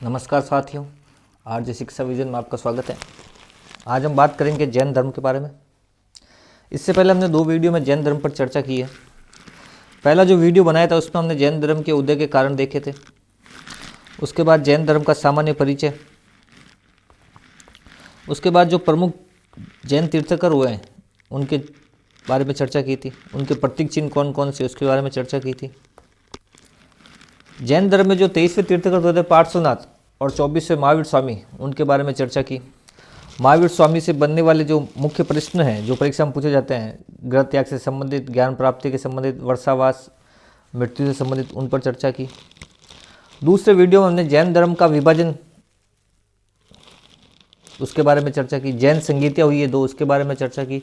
नमस्कार साथियों, आरजे शिक्षा विजन में आपका स्वागत है। आज हम बात करेंगे जैन धर्म के बारे में। इससे पहले हमने 2 वीडियो में जैन धर्म पर चर्चा की है। पहला जो वीडियो बनाया था उसमें हमने जैन धर्म के उदय के कारण देखे थे। उसके बाद जैन धर्म का सामान्य परिचय, उसके बाद जो प्रमुख जैन तीर्थंकर हुए हैं उनके बारे में चर्चा की थी, उनके प्रतीक चिन्ह कौन कौन से उसके बारे में चर्चा की थी। जैन धर्म में जो 23वें तीर्थंकर हुए थे पार्श्वनाथ और 24वें महावीर स्वामी, उनके बारे में चर्चा की। महावीर स्वामी से बनने वाले जो मुख्य प्रश्न हैं जो परीक्षा में पूछे जाते हैं, ग्रह त्याग से संबंधित, ज्ञान प्राप्ति के संबंधित, वर्षावास, मृत्यु से संबंधित, उन पर चर्चा की। दूसरे वीडियो में हमने जैन धर्म का विभाजन, उसके बारे में चर्चा की। जैन संगीतियाँ हुई है 2, उसके बारे में चर्चा की।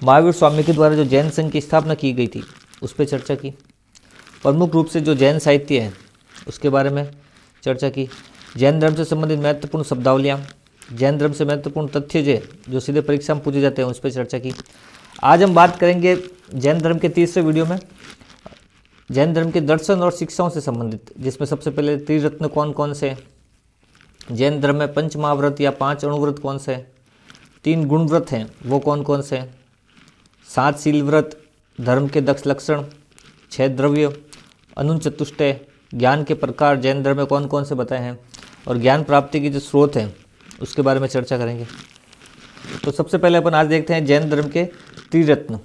महावीर स्वामी के द्वारा जो जैन संघ की स्थापना की गई थी उस पर चर्चा की। प्रमुख रूप से जो जैन साहित्य है उसके बारे में चर्चा की। जैन धर्म से संबंधित महत्वपूर्ण शब्दावलियाँ, जैन धर्म से महत्वपूर्ण तथ्य जो सीधे परीक्षा में पूछे जाते हैं उस पर चर्चा की। आज हम बात करेंगे जैन धर्म के तीसरे वीडियो में जैन धर्म के दर्शन और शिक्षाओं से संबंधित, जिसमें सबसे पहले त्रिरत्न कौन कौन से, जैन धर्म में 5 महाव्रत या 5 अणुव्रत कौन से, 3 गुण व्रत हैं वो कौन कौन से, 7 शील व्रत, धर्म के 10 लक्षण, 6 द्रव्य, अनून चतुष्टय, ज्ञान के प्रकार जैन धर्म में कौन कौन से बताए हैं, और ज्ञान प्राप्ति की जो स्रोत हैं उसके बारे में चर्चा करेंगे। तो सबसे पहले अपन आज देखते हैं जैन धर्म के त्रिरत्न।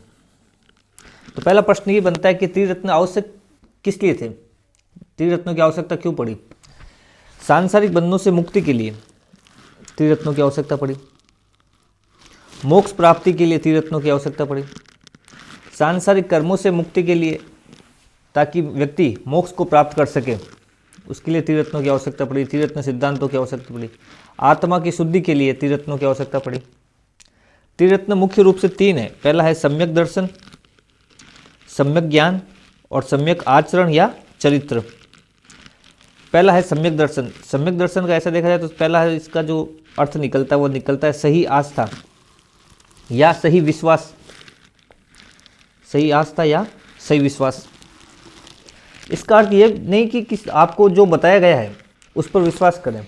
तो पहला प्रश्न ये बनता है कि त्रिरत्न आवश्यक किस लिए थे, त्रिरत्नों की आवश्यकता क्यों पड़ी। सांसारिक बंधनों से मुक्ति के लिए त्रिरत्नों की आवश्यकता पड़ी, मोक्ष प्राप्ति के लिए त्रिरत्नों की आवश्यकता पड़ी, सांसारिक कर्मों से मुक्ति के लिए ताकि व्यक्ति मोक्ष को प्राप्त कर सके उसके लिए त्रिरत्नों की आवश्यकता पड़ी, त्रिरत्न सिद्धांतों की आवश्यकता पड़ी, आत्मा की शुद्धि के लिए त्रिरत्नों की आवश्यकता पड़ी। त्रिरत्न मुख्य रूप से 3 है। पहला है सम्यक दर्शन, सम्यक ज्ञान और सम्यक आचरण या चरित्र। पहला है सम्यक दर्शन। सम्यक दर्शन का ऐसा देखा जाए तो पहला है इसका जो अर्थ निकलता है वो निकलता है सही आस्था या सही विश्वास, सही आस्था या सही विश्वास। इसका अर्थ ये नहीं कि आपको जो बताया गया है उस पर विश्वास करें।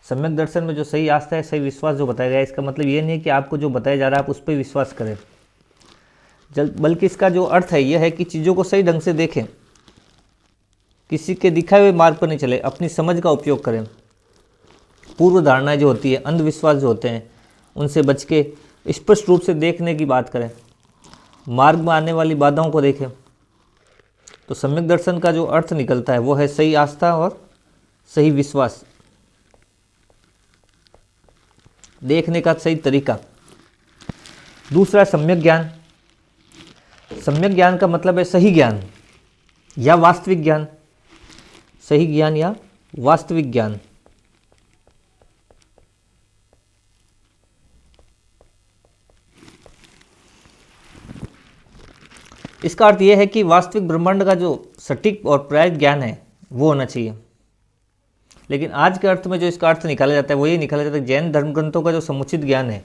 सम्यक दर्शन में जो सही आस्था है, सही विश्वास जो बताया गया है, इसका मतलब ये नहीं है कि आपको जो बताया जा रहा है आप उस पर विश्वास करें, बल्कि इसका जो अर्थ है यह है कि चीज़ों को सही ढंग से देखें, किसी के दिखाए हुए मार्ग पर नहीं चले, अपनी समझ का उपयोग करें, पूर्व धारणाएं जो होती है, अंधविश्वास जो होते हैं उनसे बच के स्पष्ट रूप से देखने की बात करें, मार्ग में आने वाली बाधाओं को देखें। तो सम्यक दर्शन का जो अर्थ निकलता है वो है सही आस्था और सही विश्वास, देखने का सही तरीका। दूसरा सम्यक ज्ञान। सम्यक ज्ञान का मतलब है सही ज्ञान या वास्तविक ज्ञान, सही ज्ञान या वास्तविक ज्ञान। इसका अर्थ यह है कि वास्तविक ब्रह्मांड का जो सटीक और प्रायिक ज्ञान है वो होना चाहिए। लेकिन आज के अर्थ में जो इसका अर्थ निकाला जाता है वो ये निकाला जाता है जैन धर्म ग्रंथों का जो समुचित ज्ञान है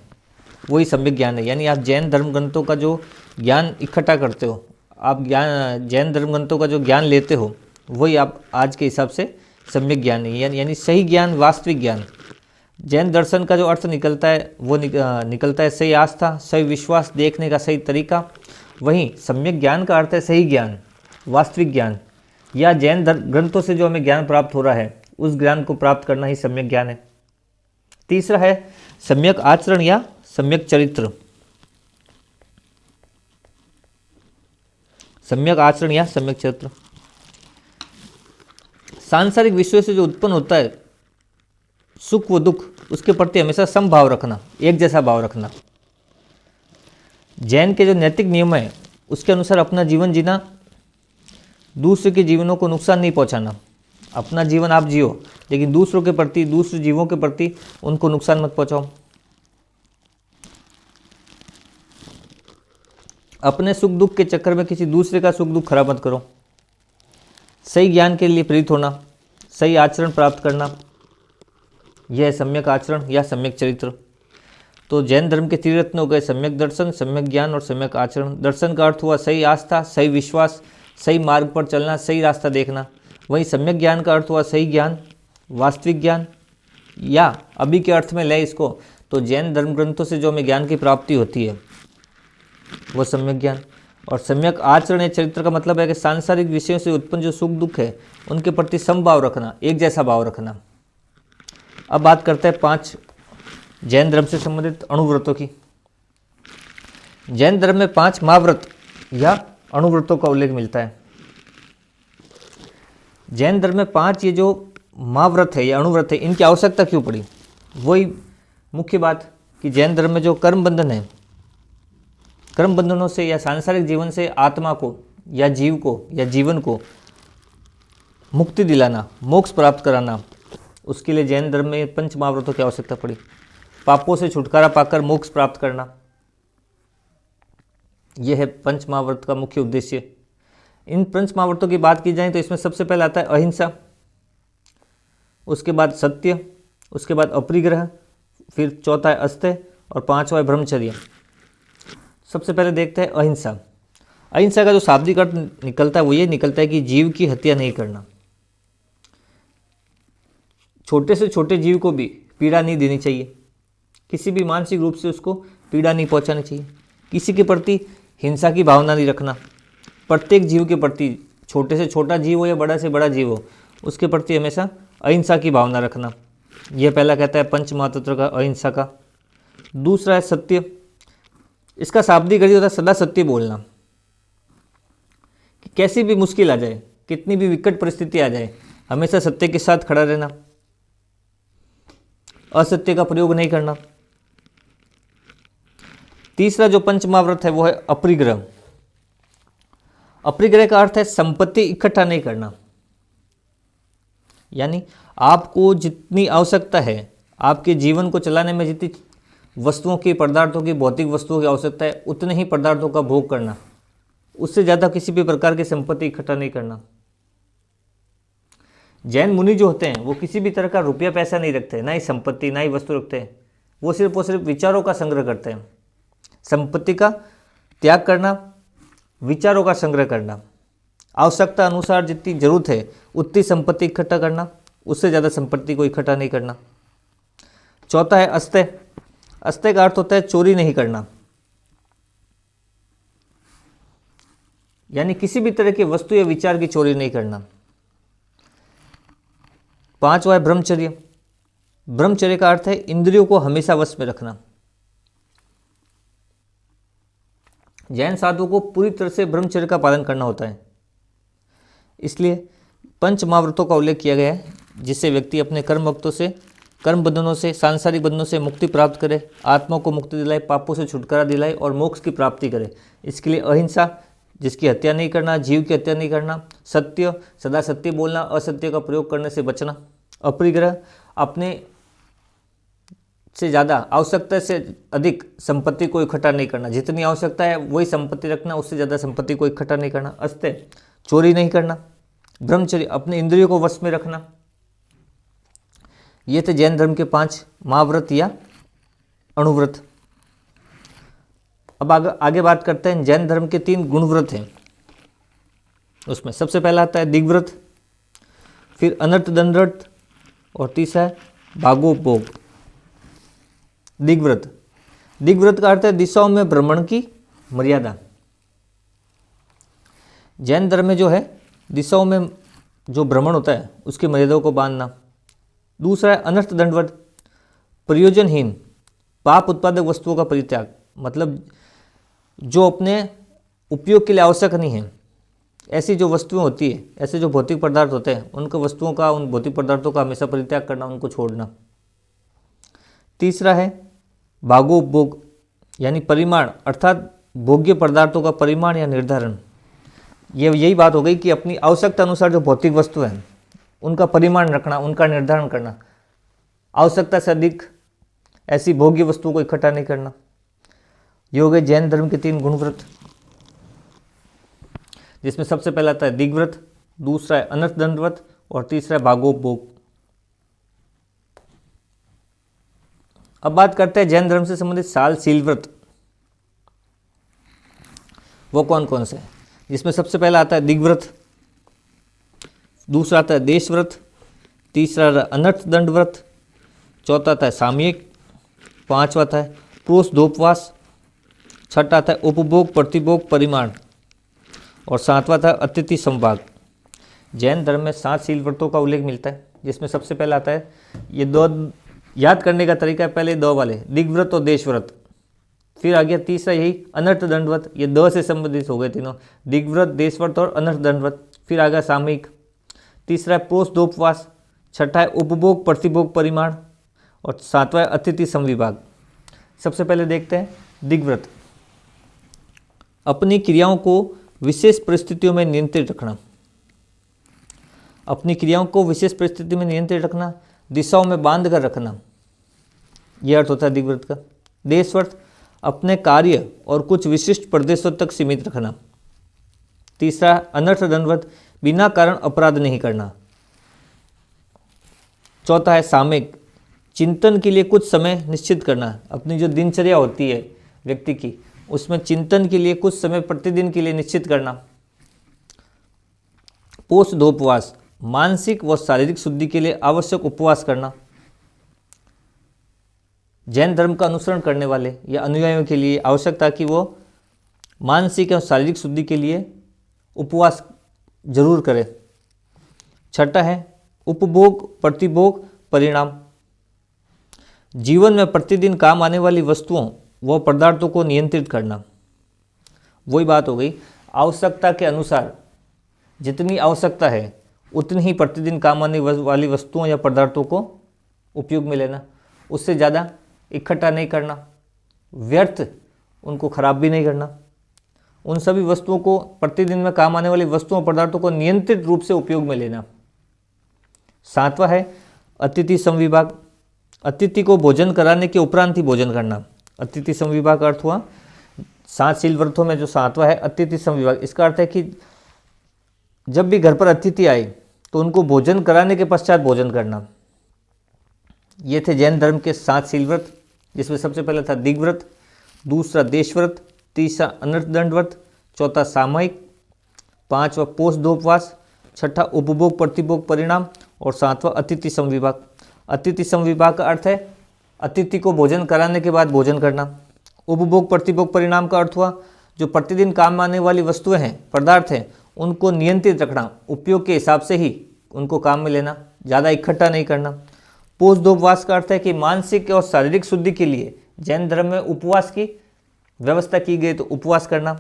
वही सम्यक ज्ञान है। यानी आप जैन धर्म ग्रंथों का जो ज्ञान इकट्ठा करते हो, आप जैन धर्म ग्रंथों का जो ज्ञान लेते हो वही आप आज के हिसाब से सम्यक ज्ञान है, यानी सही ज्ञान, वास्तविक ज्ञान। जैन दर्शन का जो अर्थ निकलता है वो निकलता है सही आस्था, सही विश्वास, देखने का सही तरीका। वहीं सम्यक ज्ञान का अर्थ है सही ज्ञान, वास्तविक ज्ञान, या जैन ग्रंथों से जो हमें ज्ञान प्राप्त हो रहा है उस ज्ञान को प्राप्त करना ही सम्यक ज्ञान है। तीसरा है सम्यक आचरण या सम्यक चरित्र। सम्यक आचरण या सम्यक चरित्र सांसारिक विषयों से जो उत्पन्न होता है सुख व दुख, उसके प्रति हमेशा समभाव रखना, एक जैसा भाव रखना। जैन के जो नैतिक नियम है उसके अनुसार अपना जीवन जीना, दूसरे के जीवनों को नुकसान नहीं पहुंचाना। अपना जीवन आप जियो लेकिन दूसरों के प्रति, दूसरे जीवों के प्रति उनको नुकसान मत पहुंचाओ। अपने सुख दुख के चक्कर में किसी दूसरे का सुख दुख खराब मत करो। सही ज्ञान के लिए प्रेरित होना, सही आचरण प्राप्त करना, यह है सम्यक आचरण या सम्यक चरित्र। तो जैन धर्म के त्रिरत्न हो गए सम्यक दर्शन, सम्यक ज्ञान और सम्यक आचरण। दर्शन का अर्थ हुआ सही आस्था, सही विश्वास, सही मार्ग पर चलना, सही रास्ता देखना। वहीं सम्यक ज्ञान का अर्थ हुआ सही ज्ञान, वास्तविक ज्ञान, या अभी के अर्थ में ले इसको तो जैन धर्म ग्रंथों से जो हमें ज्ञान की प्राप्ति होती है वो सम्यक ज्ञान। और सम्यक आचरण या चरित्र का मतलब है कि सांसारिक विषयों से उत्पन्न जो सुख दुख है उनके प्रति समभाव रखना, एक जैसा भाव रखना। अब बात करते हैं 5 जैन धर्म से संबंधित अणुव्रतों की। जैन धर्म में 5 महाव्रत या अणुव्रतों का उल्लेख मिलता है। जैन धर्म में 5 ये जो महाव्रत है या अणुव्रत है, इनकी आवश्यकता क्यों पड़ी? वही मुख्य बात कि जैन धर्म में जो कर्म बंधन है, कर्म बंधनों से या सांसारिक जीवन से आत्मा को या जीव को या जीवन को मुक्ति दिलाना, मोक्ष प्राप्त कराना, उसके लिए जैन धर्म में 5 महाव्रतों की आवश्यकता पड़ी। पापों से छुटकारा पाकर मोक्ष प्राप्त करना, यह है 5 महाव्रत का मुख्य उद्देश्य। इन 5 महाव्रतों की बात की जाए तो इसमें सबसे पहले आता है अहिंसा, उसके बाद सत्य, उसके बाद अपरिग्रह, फिर चौथा है अस्तेय और 5वां है ब्रह्मचर्य। सबसे पहले देखते हैं अहिंसा। अहिंसा का जो शाब्दिक अर्थ निकलता है वो ये निकलता है कि जीव की हत्या नहीं करना, छोटे से छोटे जीव को भी पीड़ा नहीं देनी चाहिए, किसी भी मानसिक रूप से उसको पीड़ा नहीं पहुंचानी चाहिए, किसी के प्रति हिंसा की भावना नहीं रखना, प्रत्येक जीव के प्रति, छोटे से छोटा जीव हो या बड़ा से बड़ा जीव हो, उसके प्रति हमेशा अहिंसा की भावना रखना। यह पहला कहता है पंच महातत्व का अहिंसा का। दूसरा है सत्य। इसका शाब्दिक अर्थ होता है सदा सत्य बोलना, कि कैसी भी मुश्किल आ जाए, कितनी भी विकट परिस्थिति आ जाए, हमेशा सत्य के साथ खड़ा रहना, असत्य का प्रयोग नहीं करना। तीसरा जो पंच महाव्रत है वो है अपरिग्रह। अपरिग्रह का अर्थ है संपत्ति इकट्ठा नहीं करना, यानी आपको जितनी आवश्यकता है, आपके जीवन को चलाने में जितनी वस्तुओं की, पदार्थों की, भौतिक वस्तुओं की आवश्यकता है, उतने ही पदार्थों का भोग करना, उससे ज़्यादा किसी भी प्रकार की संपत्ति इकट्ठा नहीं करना। जैन मुनि जो होते हैं वो किसी भी तरह का रुपया पैसा नहीं रखते, ना ही संपत्ति, ना ही वस्तु रखते हैं, वो सिर्फ विचारों का संग्रह करते हैं। संपत्ति का त्याग करना, विचारों का संग्रह करना, आवश्यकता अनुसार जितनी जरूरत है उतनी संपत्ति इकट्ठा करना, उससे ज़्यादा संपत्ति को इकट्ठा नहीं करना। चौथा है अस्तेय। अस्तेय का अर्थ होता है चोरी नहीं करना, यानी किसी भी तरह की वस्तु या विचार की चोरी नहीं करना। 5वां है ब्रह्मचर्य। ब्रह्मचर्य का अर्थ है इंद्रियों को हमेशा वश में रखना। जैन साधुओं को पूरी तरह से ब्रह्मचर्य का पालन करना होता है, इसलिए पंच महाव्रतों का उल्लेख किया गया है, जिससे व्यक्ति अपने कर्म वक्तों से, कर्म बंधनों से, सांसारिक बंधनों से मुक्ति प्राप्त करे, आत्मा को मुक्ति दिलाए, पापों से छुटकारा दिलाए और मोक्ष की प्राप्ति करे। इसके लिए अहिंसा, जिसकी हत्या नहीं करना, जीव की हत्या नहीं करना, सत्य, सदा सत्य बोलना, असत्य का प्रयोग करने से बचना, अपरिग्रह, अपने से ज़्यादा, आवश्यकता से अधिक संपत्ति को इकट्ठा नहीं करना, जितनी आवश्यकता है वही संपत्ति रखना, उससे ज़्यादा संपत्ति को इकट्ठा नहीं करना। अस्तेय, चोरी नहीं करना। ब्रह्मचर्य, अपने इंद्रियों को वश में रखना। ये थे जैन धर्म के 5 महाव्रत या अणुव्रत। अब आगे बात करते हैं जैन धर्म के 3 गुणव्रत हैं। उसमें सबसे पहला आता है दिग्व्रत, फिर अनर्थ दंडव्रत और तीसरा है भागोपभोग। दिग्व्रत, दिग्व्रत का अर्थ है दिशाओं में भ्रमण की मर्यादा। जैन धर्म में जो है दिशाओं में जो भ्रमण होता है उसकी मर्यादाओं को बांधना। दूसरा है अनर्थ दंडवत, प्रयोजनहीन पाप उत्पादक वस्तुओं का परित्याग, मतलब जो अपने उपयोग के लिए आवश्यक नहीं है, ऐसी जो वस्तुएं होती है, ऐसे जो भौतिक पदार्थ होते हैं, उनको वस्तुओं का, उन भौतिक पदार्थों का हमेशा परित्याग करना, उनको छोड़ना। तीसरा है भागोपभोग, यानी परिमाण, अर्थात भोग्य पदार्थों का परिमाण या निर्धारण। यही बात हो गई कि अपनी आवश्यकता अनुसार जो भौतिक वस्तु हैं उनका परिमाण रखना, उनका निर्धारण करना, आवश्यकता से अधिक ऐसी भोग्य वस्तुओं को इकट्ठा नहीं करना। ये हो गए जैन धर्म के 3 गुणव्रत, जिसमें सबसे पहला आता है दिग्व्रत, दूसरा है अनर्थ दंडव्रत और तीसरा है भागोपभोग। अब बात करते हैं जैन धर्म से संबंधित साल शील व्रत, वो कौन कौन से हैं, जिसमें सबसे पहला आता है दिग्व्रत, दूसरा आता है देशव्रत, तीसरा था अनर्थ दंड व्रत, चौथा था सामयिक, पांचवा था प्रोस धोपवास, छठा था उपभोग प्रतिभोग परिमाण और सातवां था अतिथि संभाग। जैन धर्म में 7 शील व्रतों का उल्लेख मिलता है, जिसमें सबसे पहला आता है, ये दो याद करने का तरीका है, पहले दो वाले दिग्व्रत और देशव्रत, फिर आ गया तीसरा यही अनर्थ दंडव्रत, ये द से संबंधित हो गए तीनों, दिग्व्रत, देशव्रत और अनर्थ दंडव्रत। फिर आ गया सामयिक, तीसरा है प्रोस दोपवास, छठा है उपभोग प्रतिभोग परिमाण और सातवां है अतिथि संविभाग। सबसे पहले देखते हैं दिग्व्रत। अपनी क्रियाओं को विशेष परिस्थितियों में नियंत्रित रखना, अपनी क्रियाओं को विशेष परिस्थिति में नियंत्रित रखना, दिशाओं में बांध कर रखना, यह अर्थ होता है दिग्व्रत का। देशव्रत, अपने कार्य और कुछ विशिष्ट प्रदेशों तक सीमित रखना। तीसरा अनर्थ दंडव्रत, बिना कारण अपराध नहीं करना। चौथा है सामयिक, चिंतन के लिए कुछ समय निश्चित करना, अपनी जो दिनचर्या होती है व्यक्ति की, उसमें चिंतन के लिए कुछ समय प्रतिदिन के लिए निश्चित करना। पोष धोपवास, मानसिक व शारीरिक शुद्धि के लिए आवश्यक उपवास करना। जैन धर्म का अनुसरण करने वाले या अनुयायियों के लिए आवश्यकता कि वो मानसिक एवं शारीरिक शुद्धि के लिए उपवास जरूर करें। छठा है उपभोग प्रतिभोग परिणाम, जीवन में प्रतिदिन काम आने वाली वस्तुओं व पदार्थों को नियंत्रित करना। वही बात हो गई, आवश्यकता के अनुसार जितनी आवश्यकता है उतनी ही प्रतिदिन काम आने वाली वस्तुओं या पदार्थों को उपयोग में लेना, उससे ज़्यादा इकट्ठा नहीं करना, व्यर्थ उनको खराब भी नहीं करना। उन सभी वस्तुओं को, प्रतिदिन में काम आने वाली वस्तुओं पदार्थों को नियंत्रित रूप से उपयोग में लेना। सातवां है अतिथि संविभाग, अतिथि को भोजन कराने के उपरांत ही भोजन करना। अतिथि संविभाग का अर्थ हुआ 7 शील व्रतों में जो सातवां है अतिथि संविभाग। इसका अर्थ है कि जब भी घर पर अतिथि आए तो उनको भोजन कराने के पश्चात भोजन करना। ये थे जैन धर्म के 7 शील व्रत, जिसमें सबसे पहला था दिग्व्रत, दूसरा देशव्रत, तीसरा अनर्थ दंडव्रत, चौथा सामयिक, पांचवा पोष दोपवास, छठा उपभोग प्रतिभोग परिणाम और सातवां अतिथि संविभाग। अतिथि संविभाग का अर्थ है अतिथि को भोजन कराने के बाद भोजन करना। उपभोग प्रतिभोग परिणाम का अर्थ हुआ जो प्रतिदिन काम आने वाली वस्तुएं हैं, पदार्थ हैं, उनको नियंत्रित रखना, उपयोग के हिसाब से ही उनको काम में लेना, ज़्यादा इकट्ठा नहीं करना। पोष दोपवास का अर्थ है कि मानसिक और शारीरिक शुद्धि के लिए जैन धर्म में उपवास की व्यवस्था की गई, तो उपवास करना।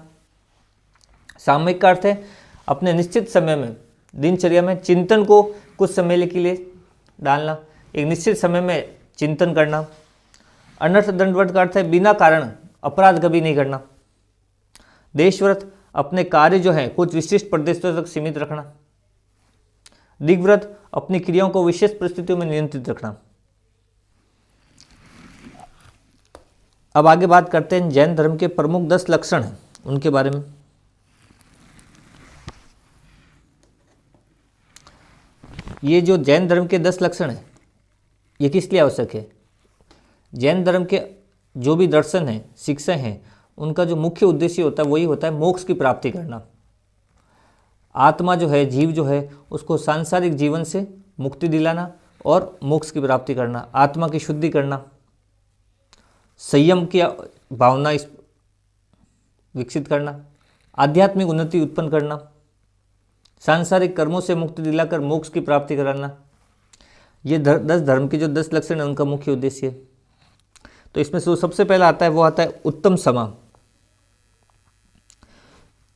सामयिक का अर्थ है अपने निश्चित समय में दिनचर्या में चिंतन को कुछ समय के लिए डालना, एक निश्चित समय में चिंतन करना। अनर्थ दंडव्रत का अर्थ है बिना कारण अपराध कभी नहीं करना। देशव्रत, अपने कार्य जो है कुछ विशिष्ट प्रदेशों तक सीमित रखना। दिग्व्रत, अपनी क्रियाओं को विशेष परिस्थितियों में नियंत्रित रखना। अब आगे बात करते हैं जैन धर्म के प्रमुख 10 लक्षण हैं उनके बारे में। ये जो जैन धर्म के 10 लक्षण हैं ये किस लिए आवश्यक है? जैन धर्म के जो भी दर्शन हैं, शिक्षा हैं, उनका जो मुख्य उद्देश्य होता है वही होता है मोक्ष की प्राप्ति करना। आत्मा जो है, जीव जो है, उसको सांसारिक जीवन से मुक्ति दिलाना और मोक्ष की प्राप्ति करना, आत्मा की शुद्धि करना, संयम की भावना विकसित करना, आध्यात्मिक उन्नति उत्पन्न करना, सांसारिक कर्मों से मुक्ति दिलाकर मोक्ष की प्राप्ति कराना। ये 10 धर्म के जो 10 लक्षण हैं उनका मुख्य उद्देश्य है। तो इसमें से सबसे पहला आता है वो आता है उत्तम समा,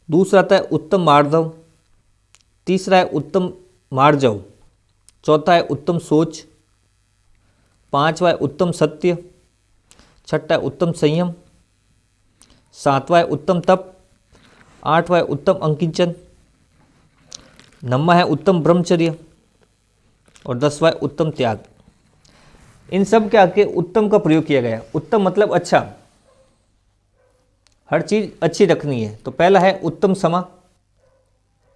दूसरा आता है उत्तम मार्दव, तीसरा है उत्तम मार्जव, चौथा है उत्तम सोच, पांचवा है उत्तम सत्य, छठा है उत्तम संयम, सातवां है उत्तम तप, आठवां है उत्तम अंकिंचन, नौवां है उत्तम ब्रह्मचर्य और 10वां है उत्तम त्याग। इन सब के आगे उत्तम का प्रयोग किया गया। उत्तम मतलब अच्छा, हर चीज़ अच्छी रखनी है। तो पहला है उत्तम समा,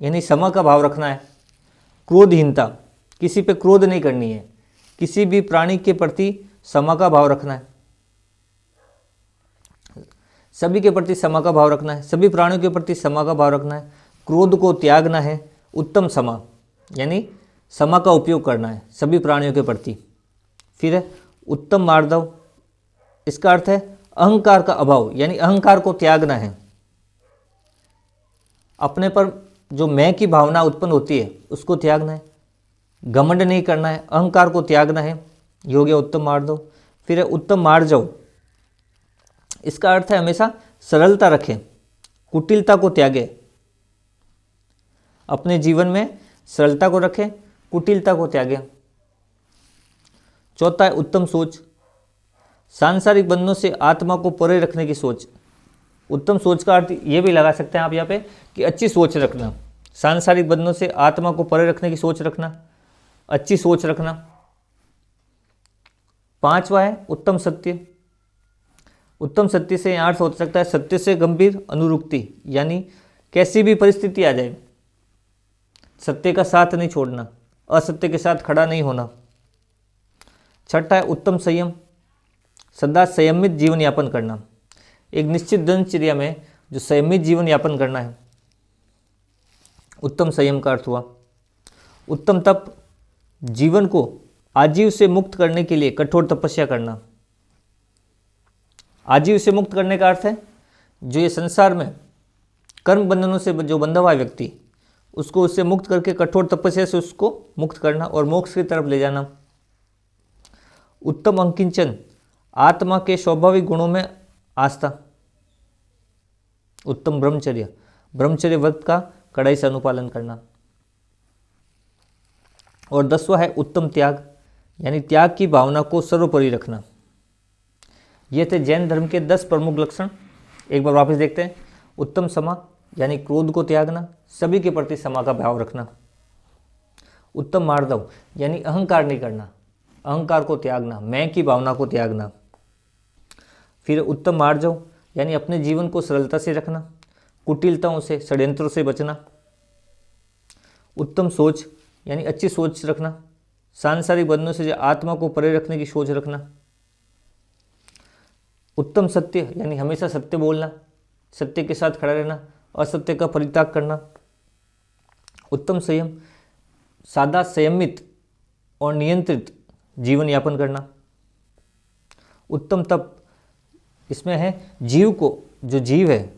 यानी समा का भाव रखना है। क्रोधहीनता, किसी पे क्रोध नहीं करनी है, किसी भी प्राणी के प्रति समा का भाव रखना है, सभी के प्रति समा का भाव रखना है, सभी प्राणियों के प्रति समा का भाव रखना है, क्रोध को त्यागना है। उत्तम समा यानी क्षमा का उपयोग करना है सभी प्राणियों के प्रति। फिर है उत्तम मार्दव, इसका अर्थ है अहंकार का अभाव, यानी अहंकार को त्यागना है। अपने पर जो मैं की भावना उत्पन्न होती है उसको त्यागना है, घमंड नहीं करना है, अहंकार को त्यागना है, ये हो गया उत्तम मार्दव। फिर है उत्तम मार्जव, इसका अर्थ है हमेशा सरलता रखें, कुटिलता को त्यागे। अपने जीवन में सरलता को रखें, कुटिलता को त्यागे। चौथा है उत्तम सोच, सांसारिक बंधनों से आत्मा को परे रखने की सोच। उत्तम सोच का अर्थ ये भी लगा सकते हैं आप यहाँ पे कि अच्छी सोच रखना, सांसारिक बंधनों से आत्मा को परे रखने की सोच रखना, अच्छी सोच रखना। पांचवा है उत्तम सत्य। उत्तम सत्य से यहाँ अर्थ हो सकता है सत्य से गंभीर अनुरुक्ति, यानी कैसी भी परिस्थिति आ जाए सत्य का साथ नहीं छोड़ना, असत्य के साथ खड़ा नहीं होना। छठा है उत्तम संयम, सदा संयमित जीवन यापन करना। एक निश्चित दिनचर्या में जो संयमित जीवन यापन करना है, उत्तम संयम का अर्थ हुआ। उत्तम तप, जीवन को आजीव से मुक्त करने के लिए कठोर तपस्या करना। आजीव से मुक्त करने का अर्थ है जो ये संसार में कर्म बंधनों से जो बंधा हुआ व्यक्ति, उसको उससे मुक्त करके कठोर तपस्या से उसको मुक्त करना और मोक्ष की तरफ ले जाना। उत्तम अंकिंचन, आत्मा के स्वाभाविक गुणों में आस्था। उत्तम ब्रह्मचर्य, ब्रह्मचर्य व्रत का कड़ाई से अनुपालन करना। और 10वां है उत्तम त्याग, यानी त्याग की भावना को सर्वोपरि रखना। ये थे जैन धर्म के 10 प्रमुख लक्षण। एक बार वापस देखते हैं। उत्तम क्षमा, यानी क्रोध को त्यागना, सभी के प्रति क्षमा का भाव रखना। उत्तम मार्दव, यानी अहंकार नहीं करना, अहंकार को त्यागना, मैं की भावना को त्यागना। फिर उत्तम मार्जव, यानी अपने जीवन को सरलता से रखना, कुटिलताओं से, षड्यंत्रों से बचना। उत्तम सोच, यानी अच्छी सोच रखना, सांसारिक बंधनों से आत्मा को परे रखने की सोच रखना। उत्तम सत्य, यानी हमेशा सत्य बोलना, सत्य के साथ खड़ा रहना, असत्य का परित्याग करना। उत्तम संयम, सादा संयमित और नियंत्रित जीवन यापन करना। उत्तम तप, इसमें है जीव को, जो जीव है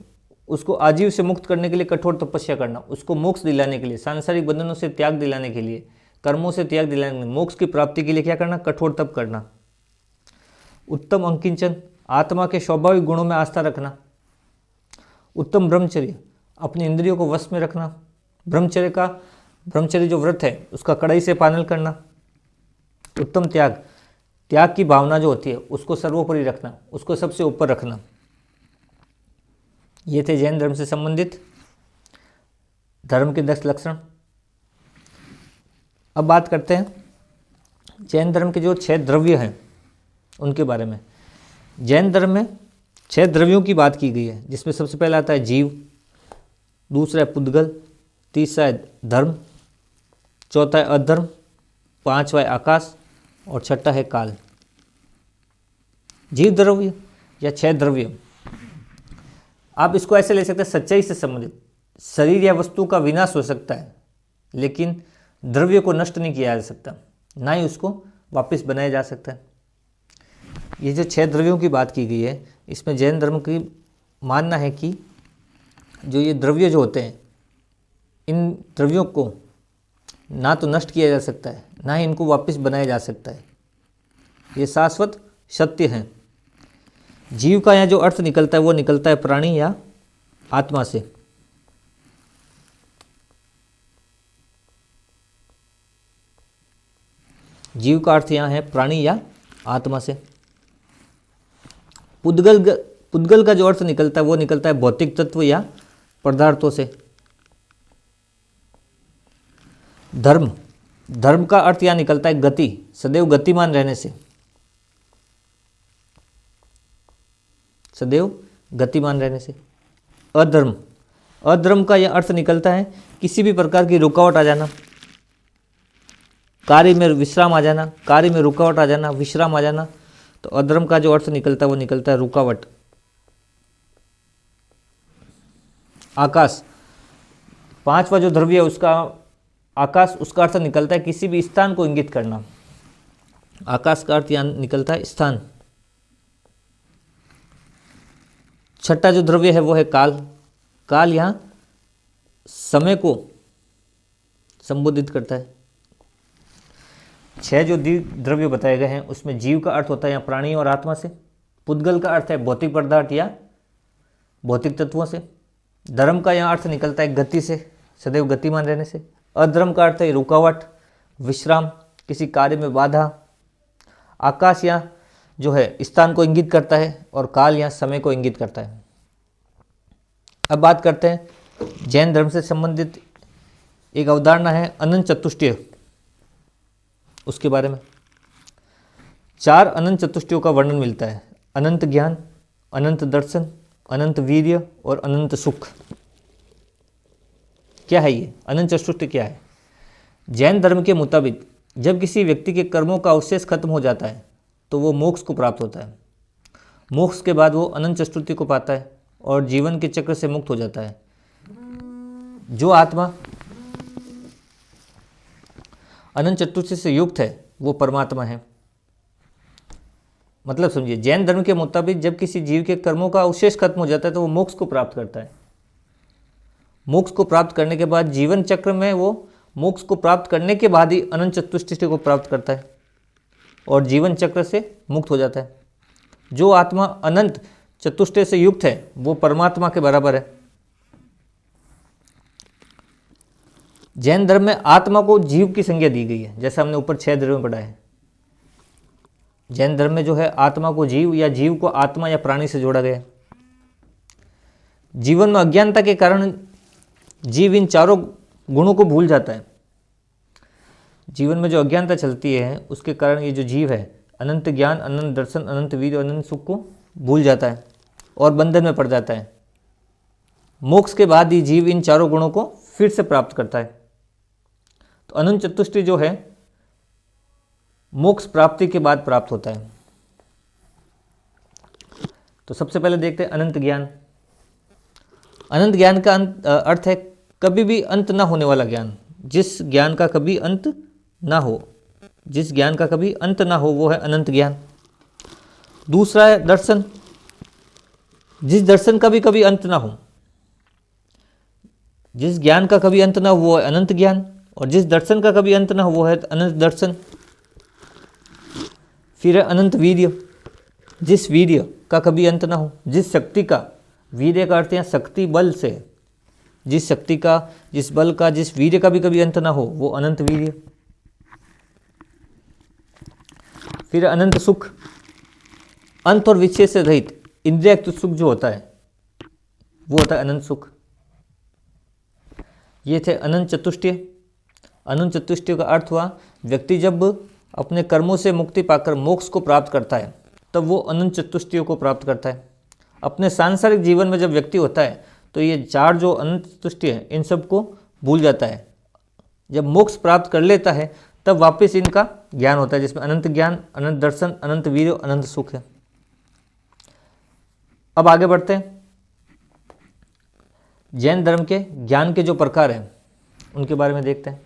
उसको आजीव से मुक्त करने के लिए कठोर तपस्या करना, उसको मोक्ष दिलाने के लिए, सांसारिक बंधनों से त्याग दिलाने के लिए, कर्मों से त्याग दिलाने के लिए, मोक्ष की प्राप्ति के लिए क्या करना, कठोर तप करना। उत्तम अंकिंचन, आत्मा के स्वाभाविक गुणों में आस्था रखना। उत्तम ब्रह्मचर्य, अपनी इंद्रियों को वश में रखना, ब्रह्मचर्य जो व्रत है उसका कड़ाई से पालन करना। उत्तम त्याग, त्याग की भावना जो होती है उसको सर्वोपरि रखना, उसको सबसे ऊपर रखना। ये थे जैन धर्म से संबंधित धर्म के 10 लक्षण। अब बात करते हैं जैन धर्म के जो 6 द्रव्य हैं उनके बारे में। जैन धर्म में 6 द्रव्यों की बात की गई है, जिसमें सबसे पहला आता है जीव, दूसरा है पुद्गल, तीसरा है धर्म, चौथा है अधर्म, 5वां है आकाश और 6ठा है काल। जीव द्रव्य या 6 द्रव्य, आप इसको ऐसे ले सकते हैं सच्चाई से संबंधित। शरीर या वस्तु का विनाश हो सकता है लेकिन द्रव्य को नष्ट नहीं किया जा सकता, ना ही उसको वापस बनाया जा सकता है। ये जो 6 द्रव्यों की बात की गई है, इसमें जैन धर्म की मानना है कि जो ये द्रव्य जो होते हैं, इन द्रव्यों को ना तो नष्ट किया जा सकता है, ना ही इनको वापस बनाया जा सकता है, ये शाश्वत सत्य हैं। जीव का यहाँ जो अर्थ निकलता है वो निकलता है प्राणी या आत्मा से। जीव का अर्थ यहाँ है प्राणी या आत्मा से। पुद्गल का जो अर्थ निकलता है वो निकलता है भौतिक तत्व या पदार्थों से। धर्म का अर्थ यहाँ निकलता है गति, सदैव गतिमान रहने से, सदैव गतिमान रहने से। अधर्म का यह अर्थ निकलता है किसी भी प्रकार की रुकावट आ जाना, कार्य में विश्राम आ जाना, कार्य में रुकावट आ जाना, विश्राम आ जाना। तो अधर्म का जो अर्थ निकलता है वो निकलता है रुकावट। आकाश, 5वां जो द्रव्य है उसका आकाश उसका अर्थ निकलता है किसी भी स्थान को इंगित करना। आकाश का अर्थ यहाँ निकलता है स्थान। छठा जो द्रव्य है वो है काल। काल यहाँ समय को संबोधित करता है। 6 जो द्रव्य बताए गए हैं उसमें जीव का अर्थ होता है यहाँ प्राणी और आत्मा से। पुद्गल का अर्थ है भौतिक पदार्थ या भौतिक तत्वों से। धर्म का यहाँ अर्थ निकलता है गति से, सदैव गतिमान रहने से। अधर्म का अर्थ है रुकावट, विश्राम, किसी कार्य में बाधा। आकाश यहाँ जो है स्थान को इंगित करता है और काल यहाँ समय को इंगित करता है। अब बात करते हैं जैन धर्म से संबंधित एक अवधारणा है अनंत चतुष्टय, उसके बारे में। 4 अनंत चतुष्टयों का वर्णन मिलता है। अनंत ज्ञान, अनंत दर्शन, अनंत वीर्य और अनंत सुख। क्या है ये अनंत चतुष्टय? क्या है? जैन धर्म के मुताबिक जब किसी व्यक्ति के कर्मों का अवशेष खत्म हो जाता है तो वो मोक्ष को प्राप्त होता है। मोक्ष के बाद वो अनंत चतुष्टय को पाता है और जीवन के चक्र से मुक्त हो जाता है। जो आत्मा अनंत चतुष्टय से युक्त है वो परमात्मा है। मतलब समझिए, जैन धर्म के मुताबिक जब किसी जीव के कर्मों का अवशेष खत्म हो जाता है तो वो मोक्ष को प्राप्त करता है। मोक्ष को प्राप्त करने के बाद जीवन चक्र में वो मोक्ष को प्राप्त करने के बाद ही अनंत चतुष्टय को प्राप्त करता है और जीवन चक्र से मुक्त हो जाता है। जो आत्मा अनंत चतुष्टय से युक्त है वो परमात्मा के बराबर है। जैन धर्म में आत्मा को जीव की संज्ञा दी गई है, जैसा हमने ऊपर 6 द्रव्य में पढ़ा है। जैन धर्म में जो है आत्मा को जीव या जीव को आत्मा या प्राणी से जोड़ा गया है। जीवन में अज्ञानता के कारण जीव इन चारों गुणों को भूल जाता है। जीवन में जो अज्ञानता चलती है उसके कारण ये जो जीव है अनंत ज्ञान, अनंत दर्शन, अनंत वीर और अनंत सुख को भूल जाता है और बंधन में पड़ जाता है। मोक्ष के बाद ही जीव इन चारों गुणों को फिर से प्राप्त करता है। तो अनंत चतुष्टय जो है मोक्ष प्राप्ति के बाद प्राप्त होता है। तो सबसे पहले देखते हैं अनंत ज्ञान। अनंत ज्ञान का अर्थ है कभी भी अंत ना होने वाला ज्ञान। जिस ज्ञान का कभी अंत ना हो, जिस ज्ञान का कभी अंत ना हो वो है अनंत ज्ञान। दूसरा है दर्शन। जिस दर्शन का भी कभी अंत ना हो, जिस ज्ञान का कभी अंत ना हो वो है अनंत ज्ञान। और जिस दर्शन का कभी अंत ना हो वो है अनंत दर्शन। फिर है अनंत वीर्य। जिस वीर्य का कभी अंत ना हो, जिस शक्ति का, वीर्य का अर्थ है शक्ति बल से, जिस शक्ति का, जिस बल का, जिस वीर्य का भी कभी अंत ना हो वो अनंत वीर्य। फिर अनंत सुख। अंत और विच्छेद से रहित इंद्रिययुक्त सुख जो होता है वो होता है अनंत सुख। ये थे अनंत चतुष्टय। अनंत चतुष्टय का अर्थ हुआ व्यक्ति जब अपने कर्मों से मुक्ति पाकर मोक्ष को प्राप्त करता है तब वो अनंत चतुष्टय को प्राप्त करता है। अपने सांसारिक जीवन में जब व्यक्ति होता है तो ये 4 जो अनंत चतुष्टय है इन सबको भूल जाता है। जब मोक्ष प्राप्त कर लेता है तब वापस इनका ज्ञान होता है, जिसमें अनंत ज्ञान, अनंत दर्शन, अनंत वीर्य, अनंत सुख है। अब आगे बढ़ते हैं। जैन धर्म के ज्ञान के जो प्रकार हैं उनके बारे में देखते हैं।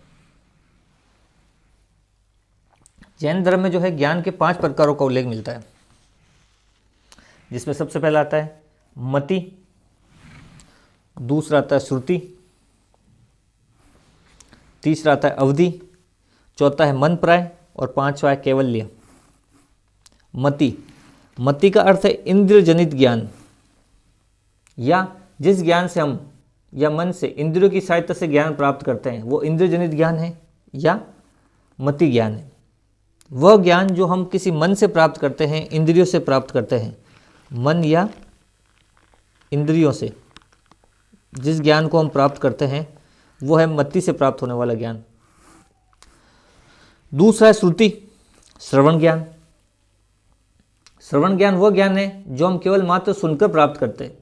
जैन धर्म में जो है ज्ञान के 5 प्रकारों का उल्लेख मिलता है, जिसमें सबसे पहला आता है मति, दूसरा आता है श्रुति, तीसरा आता है अवधि, चौथा है मन प्राय और 5वां है कैवल्य। मति, मति का अर्थ है इंद्रिय जनित ज्ञान, या जिस ज्ञान से हम या मन से इंद्रियों की सहायता से ज्ञान प्राप्त करते हैं वो इंद्रिय जनित ज्ञान है या मति ज्ञान है। वह ज्ञान जो हम किसी मन से प्राप्त करते हैं, इंद्रियों से प्राप्त करते हैं, मन या इंद्रियों से जिस ज्ञान को हम प्राप्त करते हैं वो है मति से प्राप्त होने वाला ज्ञान। दूसरा है श्रुति, श्रवण ज्ञान। श्रवण ज्ञान वह ज्ञान है जो हम केवल मात्र सुनकर प्राप्त करते हैं,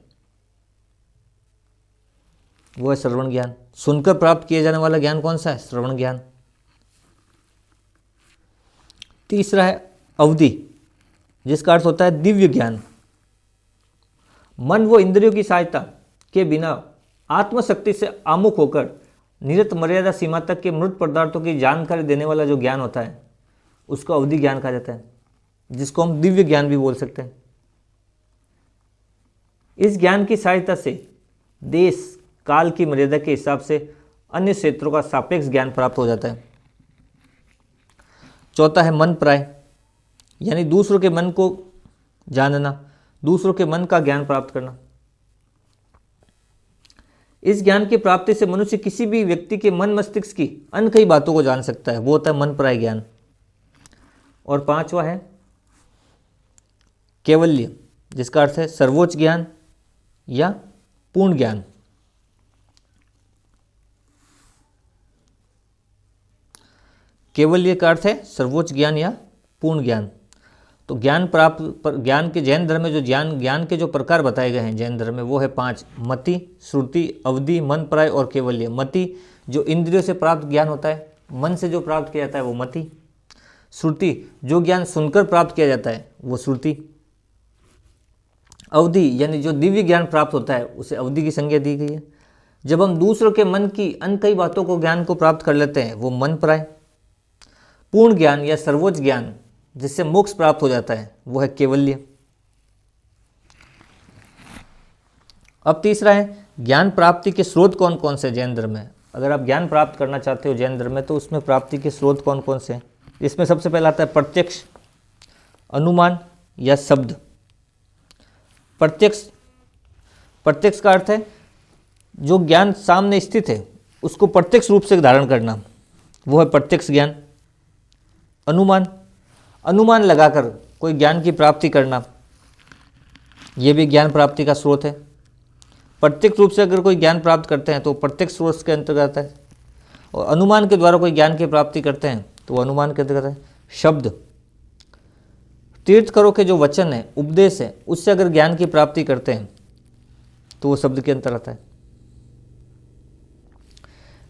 वो है श्रवण ज्ञान। सुनकर प्राप्त किया जाने वाला ज्ञान कौन सा है? श्रवण ज्ञान। तीसरा है अवधि, जिसका अर्थ होता है दिव्य ज्ञान। मन व इंद्रियों की सहायता के बिना आत्मशक्ति से आमुख होकर नियत मर्यादा सीमा तक के मृत पदार्थों की जानकारी देने वाला जो ज्ञान होता है उसको अवधि ज्ञान कहा जाता है, जिसको हम दिव्य ज्ञान भी बोल सकते हैं। इस ज्ञान की सहायता से देश काल की मर्यादा के हिसाब से अन्य क्षेत्रों का सापेक्ष ज्ञान प्राप्त हो जाता है। चौथा है मन प्राय, यानी दूसरों के मन को जानना, दूसरों के मन का ज्ञान प्राप्त करना। इस ज्ञान की प्राप्ति से मनुष्य किसी भी व्यक्ति के मन मस्तिष्क की अन्य कई बातों को जान सकता है, वो होता है मन प्राय ज्ञान। और पांचवा है कैवल्य, जिसका अर्थ है सर्वोच्च ज्ञान या पूर्ण ज्ञान। केवल्य का अर्थ है सर्वोच्च ज्ञान या पूर्ण ज्ञान। तो ज्ञान के जैन धर्म में जो ज्ञान के जो प्रकार बताए गए हैं जैन धर्म में, वो है 5: मति, श्रुति, अवधि, मन प्राय और केवल्य। मति जो इंद्रियों से प्राप्त ज्ञान होता है, मन से जो प्राप्त किया जाता है वो मति। श्रुति जो ज्ञान सुनकर प्राप्त किया जाता है वो श्रुति। अवधि यानी जो दिव्य ज्ञान प्राप्त होता है उसे अवधि की संज्ञा दी गई है। जब हम दूसरों के मन की अन्य कई बातों को ज्ञान को प्राप्त कर लेते हैं वो मन प्राय। पूर्ण ज्ञान या सर्वोच्च ज्ञान जिससे मोक्ष प्राप्त हो जाता है वो है केवल्य। अब तीसरा है ज्ञान प्राप्ति के स्रोत कौन कौन से जैन धर्म में। अगर आप ज्ञान प्राप्त करना चाहते हो जैन धर्म में तो उसमें प्राप्ति के स्रोत कौन कौन से हैं। इसमें सबसे पहला आता है प्रत्यक्ष, अनुमान या शब्द। प्रत्यक्ष का अर्थ है जो ज्ञान सामने स्थित है उसको प्रत्यक्ष रूप से धारण करना, वो है प्रत्यक्ष ज्ञान। अनुमान लगाकर कोई ज्ञान की प्राप्ति करना, ये भी ज्ञान प्राप्ति का स्रोत है। प्रत्यक्ष रूप से अगर कोई ज्ञान प्राप्त करते हैं तो प्रत्यक्ष स्रोत के अंतर्गत आता है, और अनुमान के द्वारा कोई ज्ञान की प्राप्ति करते हैं तो वो अनुमान के अंतर्गत है। शब्द, तीर्थंकरों के जो वचन है, उपदेश है, उससे अगर ज्ञान की प्राप्ति करते हैं तो वो शब्द के अंतर आता है।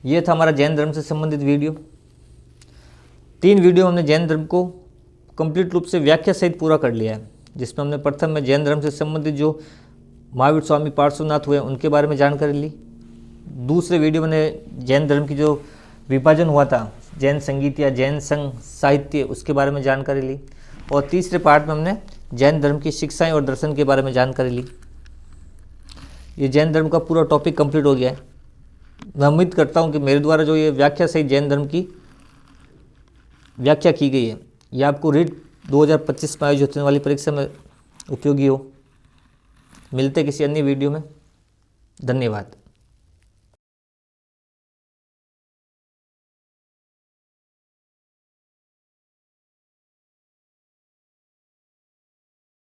ये था हमारा जैन धर्म से संबंधित वीडियो। 3 वीडियो हमने जैन धर्म को कंप्लीट रूप से व्याख्या सहित पूरा कर लिया है, जिसमें हमने प्रथम में जैन धर्म से संबंधित जो महावीर स्वामी पार्श्वनाथ हुए उनके बारे में जानकारी ली। दूसरे वीडियो में जैन धर्म की जो विभाजन हुआ था, जैन संगीत या जैन संघ साहित्य, उसके बारे में जानकारी ली। और तीसरे पार्ट में हमने जैन धर्म की शिक्षाएं और दर्शन के बारे में जानकारी ली। ये जैन धर्म का पूरा टॉपिक कंप्लीट हो गया है। मैं उम्मीद करता हूँ कि मेरे द्वारा जो ये व्याख्या सहित जैन धर्म की व्याख्या की गई है ये आपको रीट 2025 में आयोजित होने वाली परीक्षा में उपयोगी हो। मिलते किसी अन्य वीडियो में। धन्यवाद।